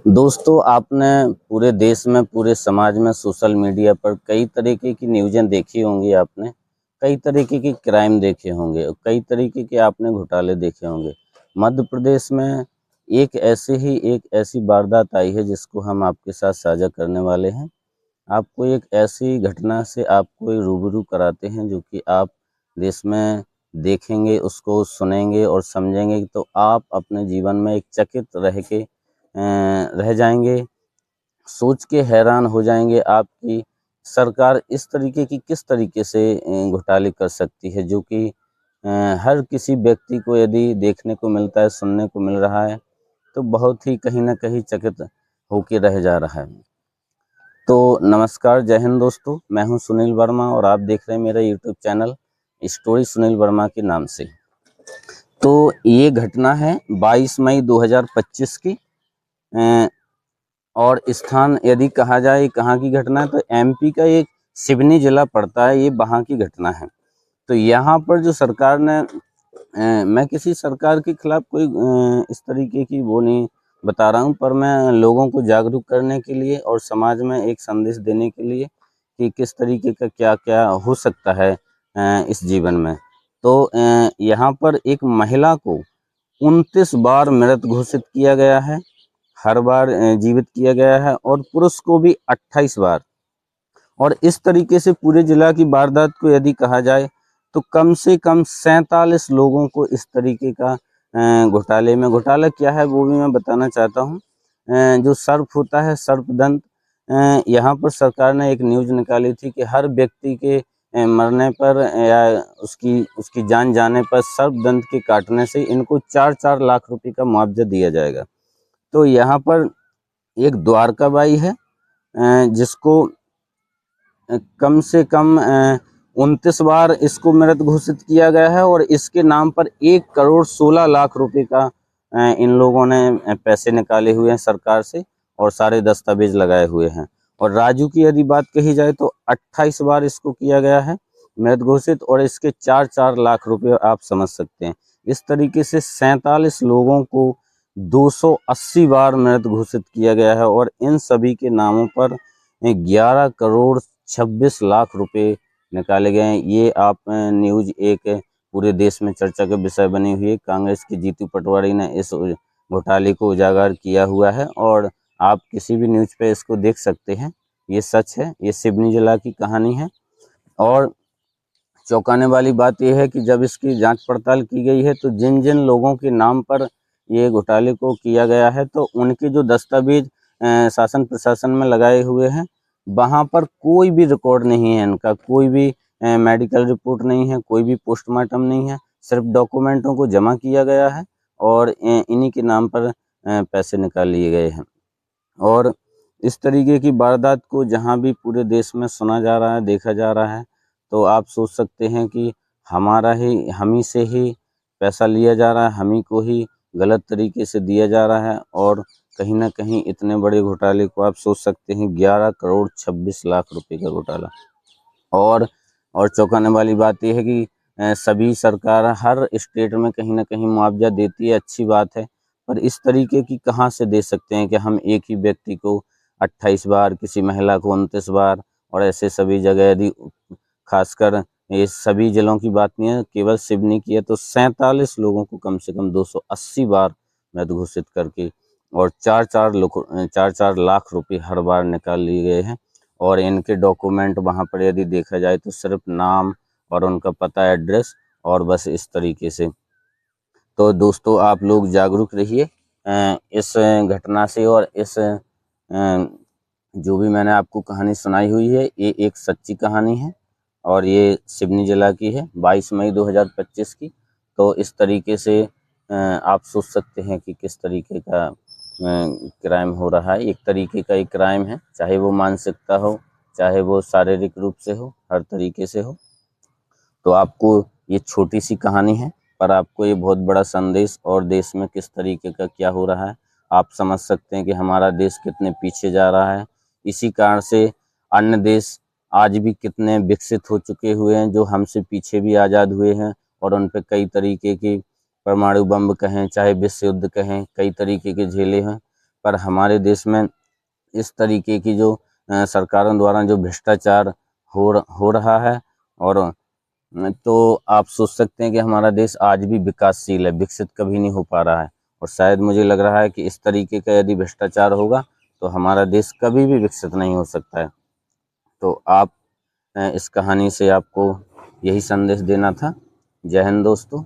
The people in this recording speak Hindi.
दोस्तों, आपने पूरे देश में, पूरे समाज में, सोशल मीडिया पर कई तरीके की न्यूज़ें देखी होंगी आपने, कई तरीके के क्राइम देखे होंगे और कई तरीके के आपने घोटाले देखे होंगे। मध्य प्रदेश में एक ऐसी वारदात आई है जिसको हम आपके साथ साझा करने वाले हैं। आपको एक ऐसी घटना से आपको रूबरू कराते हैं जो कि आप देश में देखेंगे, उसको सुनेंगे और समझेंगे तो आप अपने जीवन में एक चकित रह जाएंगे, सोच के हैरान हो जाएंगे आप कि सरकार इस तरीके की किस तरीके से घोटाले कर सकती है, जो कि हर किसी व्यक्ति को यदि देखने को मिलता है, सुनने को मिल रहा है, तो बहुत ही कहीं न कहीं चकित होके रह जा रहा है। तो नमस्कार, जय हिंद दोस्तों, मैं हूं सुनील वर्मा और आप देख रहे हैं मेरा YouTube channel story Sunil Verma के नाम से। तो ये घटना है 22 मई 2025 की और स्थान यदि कहा जाए कहाँ की घटना है तो एमपी का एक सिवनी जिला पड़ता है, ये वहाँ की घटना है। तो यहाँ पर जो सरकार ने मैं किसी सरकार के खिलाफ कोई इस तरीके की वो नहीं बता रहा हूँ, पर मैं लोगों को जागरूक करने के लिए और समाज में एक संदेश देने के लिए कि किस तरीके का क्या क्या हो सकता है इस जीवन में। तो यहाँ पर एक महिला को 29 बार मृत घोषित किया गया है, हर बार जीवित किया गया है, और पुरुष को भी 28 बार। और इस तरीके से पूरे जिला की वारदात को यदि कहा जाए तो कम से कम 47 लोगों को इस तरीके का घोटाला क्या है वो भी मैं बताना चाहता हूँ। जो सर्प होता है, सर्पदंत, यहाँ पर सरकार ने एक न्यूज़ निकाली थी कि हर व्यक्ति के मरने पर या उसकी जान जाने पर सर्पदंत के काटने से इनको 4-4 लाख रुपए का मुआवजा दिया जाएगा। तो यहाँ पर एक द्वारकाबाई है जिसको कम से कम 29 बार इसको मृत घोषित किया गया है और इसके नाम पर 1,16,00,000 रुपए का इन लोगों ने पैसे निकाले हुए हैं सरकार से और सारे दस्तावेज लगाए हुए हैं। और राजू की यदि बात कही जाए तो 28 बार इसको किया गया है मृत घोषित और इसके 4-4 लाख रुपए आप समझ सकते हैं। इस तरीके से 47 लोगों को 280 बार मृत घोषित किया गया है और इन सभी के नामों पर 11,26,00,000 रुपए निकाले गए हैं। ये आप न्यूज़ एक पूरे देश में चर्चा का विषय बनी हुई है। कांग्रेस के जीतू पटवारी ने इस घोटाले को उजागर किया हुआ है और आप किसी भी न्यूज़ पे इसको देख सकते हैं। ये सच है, ये सिवनी जिला की कहानी है। और चौंकाने वाली बात यह है कि जब इसकी जांच पड़ताल की गई है तो जिन जिन लोगों के नाम पर ये घोटाले को किया गया है तो उनके जो दस्तावेज शासन प्रशासन में लगाए हुए हैं वहाँ पर कोई भी रिकॉर्ड नहीं है, इनका कोई भी मेडिकल रिपोर्ट नहीं है, कोई भी पोस्टमार्टम नहीं है, सिर्फ डॉक्यूमेंटों को जमा किया गया है और इन्हीं के नाम पर पैसे निकाल लिए गए हैं। और इस तरीके की वारदात को जहाँ भी पूरे देश में सुना जा रहा है, देखा जा रहा है, तो आप सोच सकते हैं कि हम ही से ही पैसा लिया जा रहा है, हम ही को ही गलत तरीके से दिया जा रहा है। और कहीं न कहीं इतने बड़े घोटाले को आप सोच सकते हैं 11,26,00,000 रुपए का घोटाला। और चौंकाने वाली बात यह है कि सभी सरकार हर स्टेट में कहीं न कहीं मुआवजा देती है, अच्छी बात है, पर इस तरीके की कहाँ से दे सकते हैं कि हम एक ही व्यक्ति को 28 बार, किसी महिला को 29 बार और ऐसे सभी जगह यदि खासकर ये सभी जिलों की बात नहीं है, केवल सिवनी की है तो 47 लोगों को कम से कम 280 बार मृत घोषित करके और 4-4 लाख रुपए हर बार निकाल लिए गए हैं। और इनके डॉक्यूमेंट वहाँ पर यदि देखा जाए तो सिर्फ नाम और उनका पता, एड्रेस और बस इस तरीके से। तो दोस्तों, आप लोग जागरूक रहिए इस घटना से। और इस जो भी मैंने आपको कहानी सुनाई हुई है ये एक सच्ची कहानी है और ये सिवनी जिला की है, 22 मई 2025 की। तो इस तरीके से आप सोच सकते हैं कि किस तरीके का क्राइम हो रहा है। एक तरीके का एक क्राइम है, चाहे वो मानसिकता हो, चाहे वो शारीरिक रूप से हो, हर तरीके से हो। तो आपको ये छोटी सी कहानी है पर आपको ये बहुत बड़ा संदेश और देश में किस तरीके का क्या हो रहा है आप समझ सकते हैं कि हमारा देश कितने पीछे जा रहा है। इसी कारण से अन्य देश आज भी कितने विकसित हो चुके हुए हैं जो हमसे पीछे भी आज़ाद हुए हैं और उन पर कई तरीके की परमाणु बम कहें, चाहे विश्व युद्ध कहें, कई तरीके के झेले हैं। पर हमारे देश में इस तरीके की जो सरकारों द्वारा जो भ्रष्टाचार हो रहा है, और तो आप सोच सकते हैं कि हमारा देश आज भी विकासशील है, विकसित कभी नहीं हो पा रहा है। और शायद मुझे लग रहा है कि इस तरीके का यदि भ्रष्टाचार होगा तो हमारा देश कभी भी विकसित नहीं हो सकता है। तो आप इस कहानी से आपको यही संदेश देना था। जय हिंद दोस्तों।